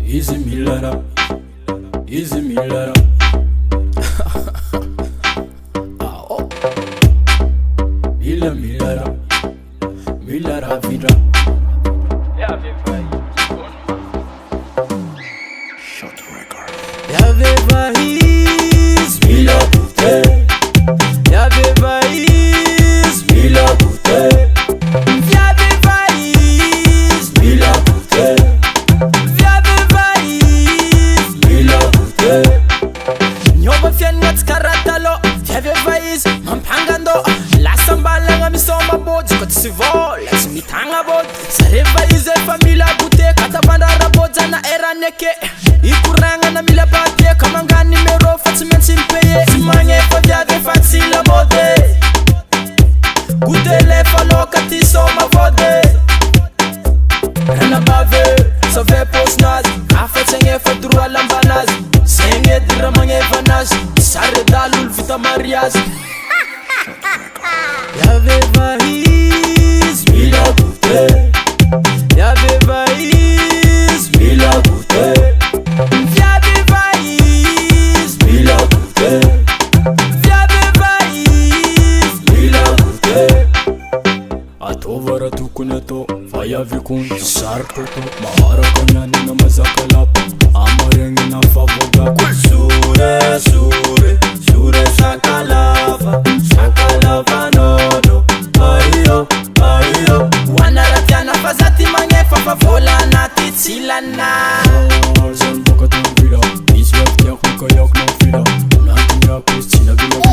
Easy Millara, Easy Millara. Oh. Millara, Millara vida. Shot record. Y'avait Vaïs, Mila Boutet. Y'avait Vaïs, Mila Boutet. Y'avait Vaïs, Mila Boutet. Nyoba fianna tskaratalo Fiave Vaïs Mampangando Lasambalanga misoma bod Ziko tisivola Zimitanga bod Sare Vaïs efa Mila Boutet Katabanda rabod Zana era neke Ikuranga na Mila Bate Kamanga numero Fatsimensi mpeye Simanye fa Fiave Fatsila mode Gudele faloka tisoma vode Rana bave Sove posnaz Afatsenge fa drua lambanaz Senge diramange vanas Sare dalul vita marias Y'avait Vaïs Mila Boutet. Y'avait Vaïs Mila Boutet. Y'avait Vaïs Mila Boutet. Y'avait Vaïs Mila Boutet. Atovara tukuneto Vaya vikun sarkoto Mahara kanyani na mazakalapo Amarengi na favoga Sure, sure, sure sakalava Sakalava nono Ayo, ayo Wanaratiana fazati mangefa Favola na titsilana Zan boka tambila Iswef kia kuka yak na fila Nakinya kustina bila